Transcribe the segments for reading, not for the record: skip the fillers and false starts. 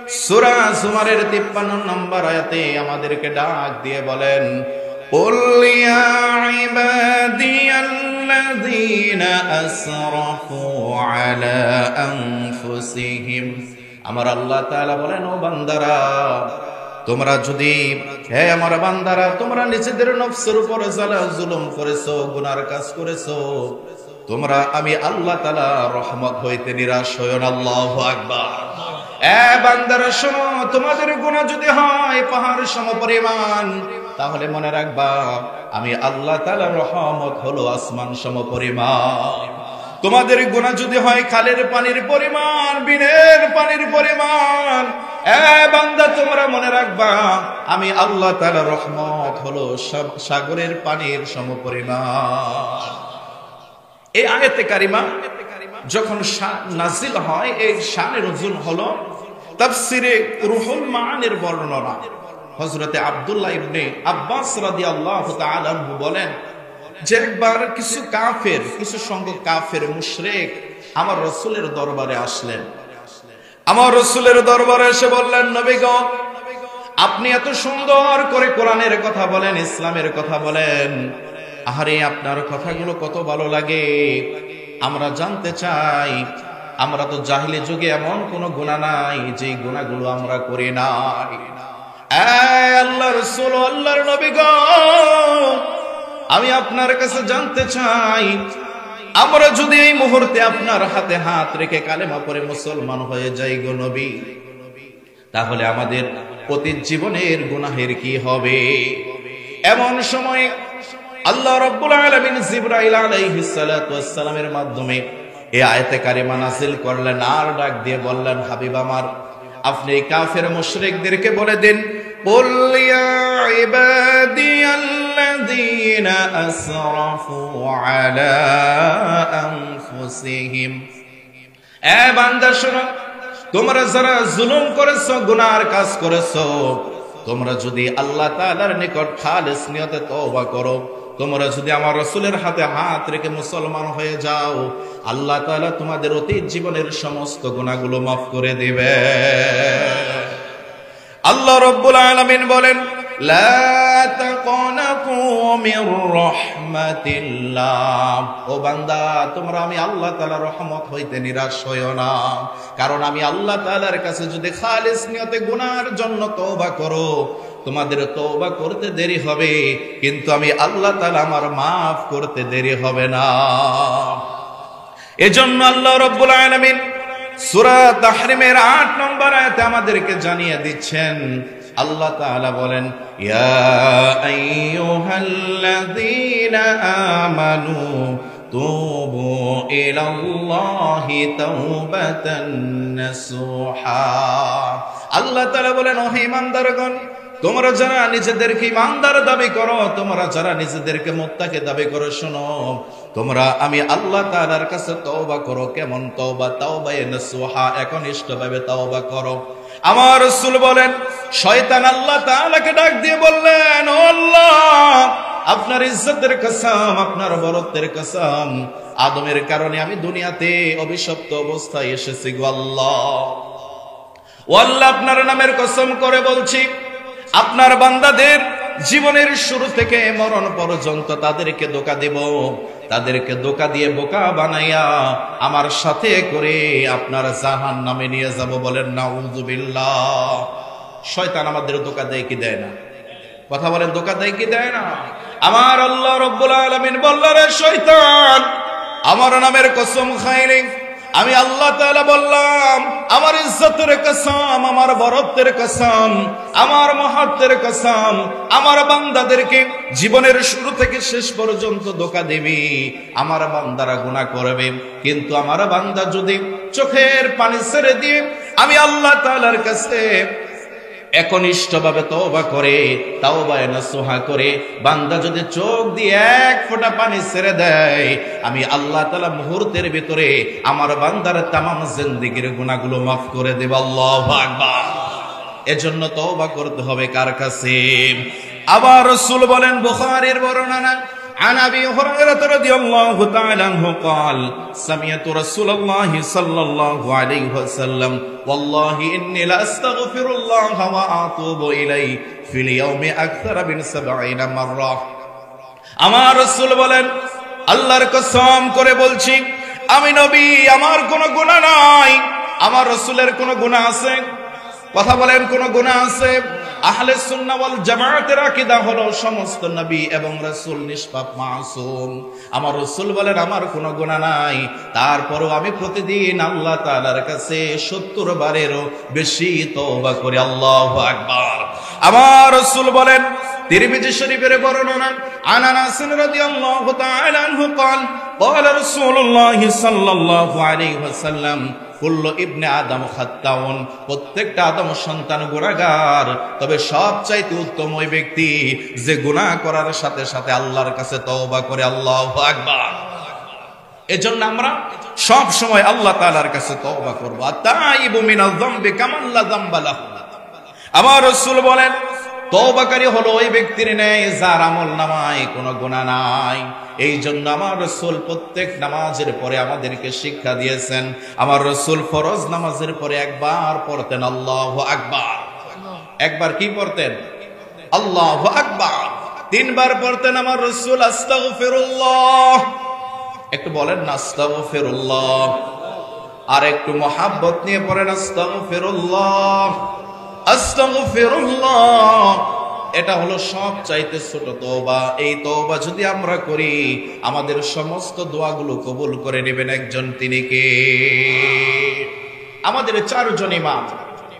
সূরা জুমারের 53 নম্বর আয়াতে আমাদেরকে ডাক দিয়ে বলেন, কুল ইয়া ইবাদিয়াল্লাযীনা আসরাফু আলা আনফুসিহিম। আমার আল্লাহ তাআলা বলেন, ও বান্দারা, তোমরা যদি, হে আমার বান্দারা, তোমরা নিজেদের নফসের উপর জুলুম করেছো, গুনার কাজ করেছো, তোমরা আমি আল্লাহ তাআলা রহমত হইতে নিরাশ হইও না। আল্লাহু আকবার। এ বান্দারা শোনো, তোমাদের গুনাহ যদি হয় পাহাড় সমপরিমাণ, তাহলে মনে রাখবা আমি আল্লাহ তাআলার রহমত হলো আসমান সমপরিমাণ। তোমাদের গুনাহ যদি হয় খালের পানির পরিমাণ, বিনের পানির পরিমাণ, এ বান্দা তোমরা মনে রাখবা আমি আল্লাহ তাআলার রহমত হলো সাগরের পানির সমপরিমাণ। এই আয়াতে কারিমা যখন নাজিল হয়, এই শানের নজুল হলো তাফসিরে রুহুল মাআনির বর্ণনা। হযরতে আব্দুল্লাহ ইবনে আব্বাস রাদিয়াল্লাহু তাআলা আনহু বলেন যে একবার কিছু কাফের, কিছু সংখ্যক কাফের মুশরিক আমার রাসূলের দরবারে আসলেন। আমার রাসূলের দরবারে এসে বললেন, নবী গো, আপনি এত সুন্দর করে কোরআনের কথা বলেন, ইসলামের কথা বলেন, আহারে আপনার কথাগুলো কত ভালো লাগে। আমরা জানতে চাই, আমরা তো জাহিলি যুগে এমন কোন গুনাহ নাই যে গুনাহগুলো আমরা করি নাই। আল্লাহর রাসূল, আল্লাহর নবী গো, আমি আপনার কাছে জানতে চাই, আমরা যদি এই মুহূর্তে আপনার হাতে হাত রেখে কালেমা পড়ে মুসলমান হয়ে যাই গো নবী, তাহলে আমাদের অতীত জীবনের গুনাহের কি হবে? এমন সময় আল্লাহ রাব্বুল আলামিন জিবরাইল আলাইহিস সালাতু ওয়াস সালামের মাধ্যমে এই আয়াতে কারিমা নাযিল করলেন, আর ডাক দিয়ে বললেন, হাবিব আমার, আপনি কাফের মুশরিকদেরকে বলে দিন, কুল ইয়া ইবাদিয়াল্লাযীনা আসরাফু আলা আনফুসিহিম। এ বান্দা শোনো, তোমরা যারা জুলুম করেছো, গুনার কাজ করেছো, তোমরা যদি আল্লাহ তাআলার নিকট খালিস নিয়তে তওবা করো, তোমরা যদি আমার রাসূলের হাতে হাত রেখে মুসলমান হয়ে যাও, আল্লাহ তাআলা তোমাদের অতীত জীবনের সমস্ত গুনাহগুলো মাফ করে দিবে। আল্লাহ রাব্বুল আলামিন বলেন, লা তাকনাতু মির রাহমাতিল্লাহ। ও বান্দা, তোমরা আমি আল্লাহ তাআলার রহমত হইতে নিরাশ হইও না, কারণ আমি আল্লাহ তাআলার কাছে যদি খালিস নিয়তে গুনার জন্য তওবা করো, তোমাদের তওবা করতে দেরি হবে, কিন্তু আমি আল্লাহ তাআলা আমার মাফ করতে দেরি হবে না। এজন্য আল্লাহ রাব্বুল আলামিন সূরা তাহরিমের 8 নম্বর আয়াতে আমাদেরকে জানিয়ে দিচ্ছেন, আল্লাহ তাআলা বলেন, ইয়া আইয়ুহাল্লাযীনা আমানু তুবু ইলাল্লাহি তাওবাতান নাসুহা। আল্লাহ তাআলা বলেন, ও ঈমানদারগণ, তোমরা যারা নিজেদেরকে ঈমানদার দাবি করো, তোমরা যারা নিজেদেরকে মুত্তাকি দাবি করো, শোনো, তোমরা আমি আল্লাহ তাআলার কাছে তওবা করো। কেমন তওবা? তাওবায়ে নাসুহা, একনিষ্ঠভাবে তওবা করো। আমার রাসূল বলেন, শয়তান আল্লাহ তাআলাকে ডাক দিয়ে বললেন, ও আল্লাহ, আপনার ইজ্জতের কসম, আপনার বরত্বের কসম, আদমের কারণে আমি দুনিয়াতে অভিশপ্ত অবস্থায় এসেছি গো আল্লাহ। ও আল্লাহ, আপনার নামের কসম করে বলছি, আপনার বান্দাদের জীবনের শুরু থেকে মরণ পর্যন্ত তাদেরকে ধোঁকা দেব, তাদেরকে ধোঁকা দিয়ে বোকা বানাইয়া আমার সাথে করে আপনার জাহান্নামে নিয়ে যাব। বলেন নাউযুবিল্লাহ। শয়তান আমাদের ধোঁকা দেয় কি দেয় না? কথা বলেন, ধোঁকা দেয় কি দেয় না? আমার আল্লাহ রাব্বুল আলামিন বললেন, রে শয়তান, আমার নামের কসম খাইনি, আমি আল্লাহ তাআলা বললাম, আমার ইজ্জতের কসম, আমার বরত্বের কসম, আমার মহত্বের কসম, আমার বান্দাদেরকে জীবনের শুরু থেকে শেষ পর্যন্ত ধোঁকা দিবি। আমার বান্দারা গুনাহ করবে, কিন্তু আমার বান্দা যদি চোখের পানি ছেড়ে দিয়ে আমি আল্লাহ তাআলার কাছে একনিষ্ঠভাবে তওবা করে, তাওবায়ে নাসুহা করে, বান্দা যদি চোখ দিয়ে এক ফোঁটা পানি ছেড়ে দেয়, আমি আল্লাহ তাআলা মুহূর্তের ভিতরে আমার বান্দার তামাম জিন্দেগীর গুনাহগুলো মাফ করে দেব। আল্লাহু আকবার। এজন্য তওবা করতে হবে কার কাছে? আবার রাসূল বলেন, বুখারীর বর্ণনা, عن أبي هريرة رضي الله تعالى عنه قال سمعت رسول الله صلى الله عليه وسلم والله إني لأستغفر الله وأتوب إليه في اليوم أكثر من 70 مرة আমার রাসূল বলেন আল্লাহর কসম করে বলছি আমি নবী আমার কোনো গুনাহ নাই আমার রাসূলের কোনো গুনাহ আছে কথা বলেন কোনো গুনাহ আছে আহলে সুন্নাহ ওয়াল জামাতের আকীদা হলো সমস্ত নবী এবং রাসূল নিষ্পাপ মাসুম আমার রাসূল বলেন আমার কোনো গুনাহ নাই তারপরেও আমি প্রতিদিন আল্লাহ তাআলার কাছে 70 বারেরও বেশি তওবা করি আল্লাহু আকবার আমার রাসূল বলেন তিরমিজি শরীফের বর্ণনা আনাস রাদিয়াল্লাহু তাআলা আনহু قال قال رسول الله صلى الله عليه وسلم কুল্লু ইবনে আদম খাত্তাউন প্রত্যেকটা আদম সন্তান গুনাহগার তবে সবচাইতে উত্তম ওই ব্যক্তি যে গুনাহ করার সাথে সাথে আল্লাহর কাছে তওবা করে আল্লাহু আকবার এজন্য আমরা সব সময় আল্লাহ তাআলার কাছে তওবা করব আতাইবু মিনাল যামবি কামান লা যামবা লাহু আমার রাসূল বলেন তওবাকারী হলো ওই ব্যক্তির ন্যায় যার আমলনামায় কোনো গুনাহ নাই এই জন্য আমার রাসূল প্রত্যেক নামাজের পরে আমাদেরকে শিক্ষা দিয়েছেন আমার রাসূল ফরজ নামাজের পরে একবার পড়তেন আল্লাহু আকবার একবার কি পড়তেন আল্লাহু আকবার তিনবার পড়তেন আমার রাসূল আস্তাগফিরুল্লাহ একটু বলেন না আস্তাগফিরুল্লাহ আর একটু মহব্বত নিয়ে পড়েন আস্তাগফিরুল্লাহ আস্তাগফিরুল্লাহ এটা হলো সবচাইতে ছোট তওবা এই তওবা যদি আমরা করি আমাদের সমস্ত দোয়াগুলো কবুল করে নেবেন একজন তিনি কে আমাদের চারজন ইমাম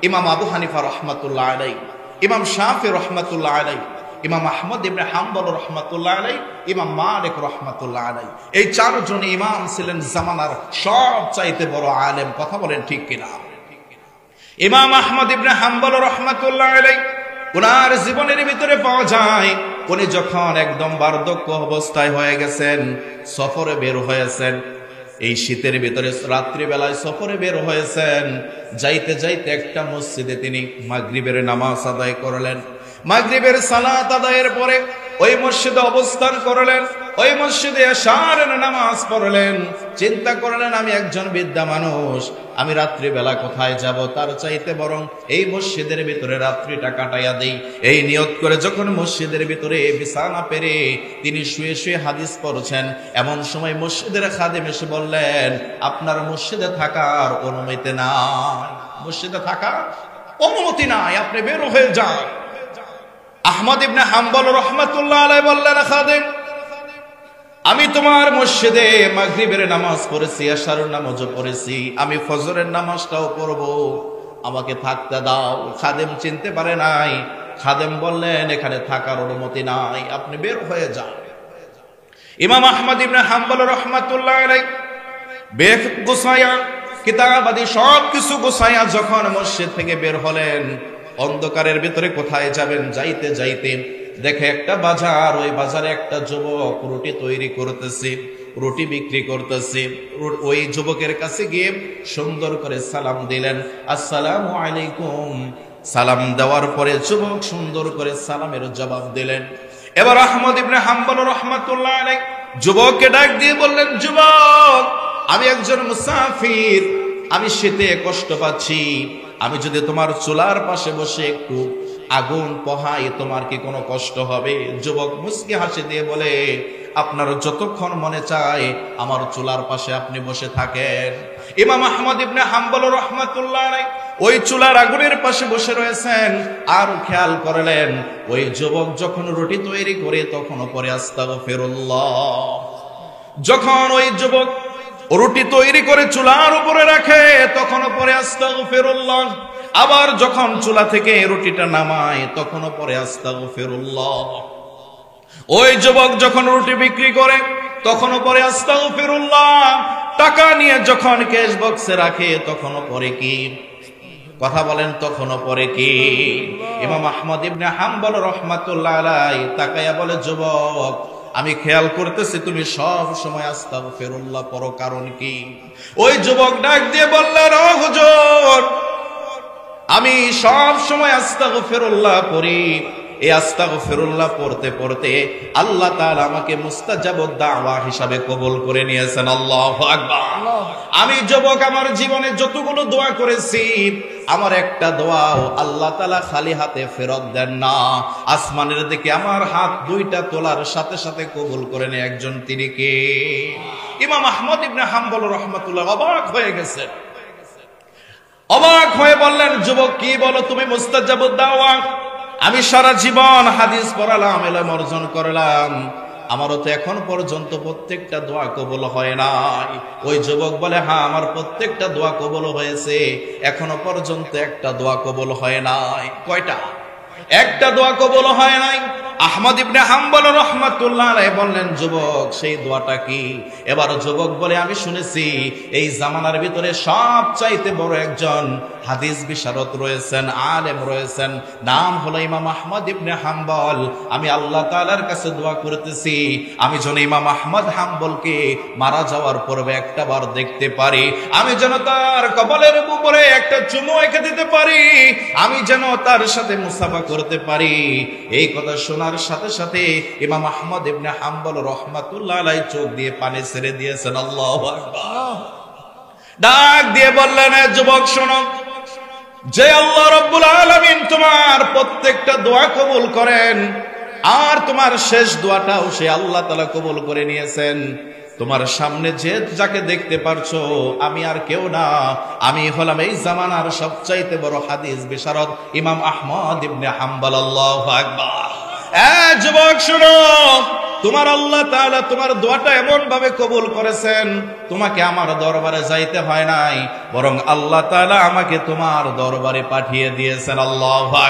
ইমাম আবু হানিফা রাহমাতুল্লাহ আলাইহি ইমাম শাফি রাহমাতুল্লাহ আলাইহি ইমাম আহমদ ইবনে হাম্বল রাহমাতুল্লাহ আলাইহি ইমাম মালিক রাহমাতুল্লাহ আলাইহি এই চারজন ইমাম ছিলেন জামানার সবচাইতে বড় আলেম কথা বলেন ঠিক কিনা ইমাম আহমদ ইবনে হাম্বল রাহমাতুল্লাহ আলাইহি ওনার জীবনের ভিতরে পাওয়া যায় উনি যখন একদম বার্ধক্য অবস্থায় হয়ে গেছেন সফরে বের হয়েছেন এই শীতের ভিতরে রাত্রি বেলায় সফরে বের হয়েছেন যাইতে যাইতে একটা মসজিদে তিনি মাগরিবের নামাজ আদায় করলেন মাগরিবের সালাত আদায়ের পরে ওই মসজিদে অবস্থান করলেন ওই মসজিদে এশার নামাজ পড়লেন চিন্তা করলেন আমি একজন বৃদ্ধা মানুষ আমি রাত্রি বেলা কোথায় যাব তার চাইতে বরং এই মসজিদের ভিতরে রাত্রিটা কাটাইয়া দেই এই নিয়ত করে যখন মসজিদের ভিতরে বিছানা পেরে তিনি শুয়ে শুয়ে হাদিস পড়ছেন এমন সময় মসজিদের খাদেম এসে বললেন আপনার মসজিদে থাকার অনুমতি নাই মসজিদে থাকার অনুমতি নাই আপনি বের হয়ে যান আহমদ ইবনে হাম্বল রাহমাতুল্লাহ আলাইহি বললেন খাদেম আমি তোমার মসজিদে মাগরিবের নামাজ পড়েছি এশারের নামাজও পড়েছি আমি ফজরের নামাজটাও পড়ব আমাকে থাকতে দাও খাদেম চিনতে পারে নাই খাদেম বললেন এখানে থাকার অনুমতি নাই আপনি বের হয়ে যান ইমাম আহমদ ইবনে হাম্বল রাহমাতুল্লাহ আলাইহি বেখ গোছায়া কিতাব আদি সব কিছু গোছায়া যখন মসজিদ থেকে বের হলেন অন্ধকারের ভিতরে কোথায় যাবেন যাইতে যাইতে দেখে একটা বাজার ওই বাজারে একটা যুবক রুটি তৈরি করতেছে রুটি বিক্রি করতেছে ওই যুবকের কাছে গিয়ে সুন্দর করে সালাম দিলেন আসসালামু আলাইকুম সালাম দেওয়ার পরে যুবক সুন্দর করে সালামের জবাব দিলেন এবার আহমদ ইবনে হাম্বল রাহমাতুল্লাহ আলাইহি যুবককে ডাক দিয়ে বললেন যুবক আমি একজন মুসাফির আমি শীতে কষ্ট পাচ্ছি আমি যদি তোমার চুলার পাশে বসে একটু আগুন পোহাই তোমার কি কোনো কষ্ট হবে যুবক মুস্কি হাসি দিয়ে বলে আপনার যতক্ষণ মনে চায় আমার চুলার পাশে আপনি বসে থাকেন ইমাম আহমদ ইবনে হাম্বল রাহমাতুল্লাহ আলাইহি ওই চুলার আগুনের পাশে বসে রয়েছেন আর খেয়াল করলেন ওই যুবক যখন রুটি তৈরি করে তখন পরে আস্তাগফিরুল্লাহ যখন ওই যুবক রুটি তৈরি করে চুলার উপরে রাখে তখন পরে আস্তাগফিরুল্লাহ আবার যখন চুলা থেকে রুটিটা নামায় তখন পরে আস্তাগফিরুল্লাহ ওই যুবক যখন রুটি বিক্রি করে তখন পরে আস্তাগফিরুল্লাহ টাকা নিয়ে যখন ক্যাশ বক্সে রাখে তখন পরে কি কথা বলেন তখন পরে কি ইমাম আহমদ ইবনে হাম্বল রাহমাতুল্লাহ আলাইহি তাকায়া বলে যুবক আমি খেয়াল করতেছি তুমি সব সময় আস্তাগফিরুল্লাহ পড়ো কারণ কি ওই যুবক ডাক দিয়ে বললেন ও হুজুর আমি সব সময় আস্তাগফিরুল্লাহ পড়ি এই আস্তাগফিরুল্লাহ পড়তে পড়তে আল্লাহ তাআলা আমাকে মুস্তাজাবুদ দাওয়া হিসাবে কবুল করে নিয়েছেন। আল্লাহু আকবার। আমি যুবক, আমার জীবনে যতগুলো দোয়া করেছি, আমার একটা দোয়াও আল্লাহ তাআলা খালি হাতে ফেরত দেন না। আসমানের দিকে আমার হাত দুইটা তোলার সাথে সাথে কবুল করে নেয় একজন, তিনি কে? ইমাম আহমদ ইবনে হাম্বল রাহমাতুল্লাহ অবাক হয়ে গেছেন। অবাক হয়ে বললেন, যুবক কি বলো তুমি মুস্তাজাবুদ দাওয়া? আমি সারা জীবন হাদিস পড়ালাম, ইলম অর্জন করলাম, আমারও তো এখন পর্যন্ত প্রত্যেকটা দোয়া কবুল হয় নাই। ওই যুবক বলে, হ্যাঁ আমার প্রত্যেকটা দোয়া কবুল হয়েছে, এখনো পর্যন্ত একটা দোয়া কবুল হয় নাই। কয়টা? একটা দোয়া কবুল হয় নাই। আহমদ ইবনে হাম্বল রাহমাতুল্লাহ আলাইহি বললেন, যুবক সেই দোয়াটা কি? এবার যুবক বলে, আমি শুনেছি এই জামানার ভিতরে সবচাইতে বড় একজন হাদিস বিশারদ রয়েছেন, আলেম রয়েছেন, নাম হলো ইমাম আহমদ ইবনে হাম্বল। আমি আল্লাহ তাআলার কাছে দোয়া করতেছি, আমি যেন ইমাম আহমদ হাম্বলকে মারা যাওয়ার পূর্বে একটা বার দেখতে পারি, আমি যেন তার কবরের উপরে একটা চুমু এঁকে দিতে পারি, আমি যেন তার সাথে মুসাফা করতে পারি। এই কথা শোনার সাথে সাথে ইমাম আহমদ ইবনে হাম্বল রাহমাতুল্লাহ আলাইহি চোখ দিয়ে পানি ছেড়ে দিয়েছেন। আল্লাহু আকবার। ডাক দিয়ে বললেন, যুবক শোনো, যে আল্লাহ রাব্বুল আলামিন তোমার প্রত্যেকটা দোয়া কবুল করেন, আর তোমার শেষ দোয়াটাও সে আল্লাহ তাআলা কবুল করে নিয়েছেন। তোমার সামনে যে যাকে দেখতে পারছো, আমি আর কেউ না, আমি হলাম এই জামানার সবচাইতে বড় হাদিস বিশারদ ইমাম আহমদ ইবনে হাম্বল। আল্লাহু আকবার। যুবক শুনো, তোমার আল্লাহ তাআলা তোমার দোয়াটা এমন ভাবে কবুল করেছেন, তোমাকে আমার দরবারে যাইতে হয় নাই, বরং আল্লাহ তাআলা আমাকে তোমার দরবারে পাঠিয়ে দিয়েছেন। আল্লাহু আকবার।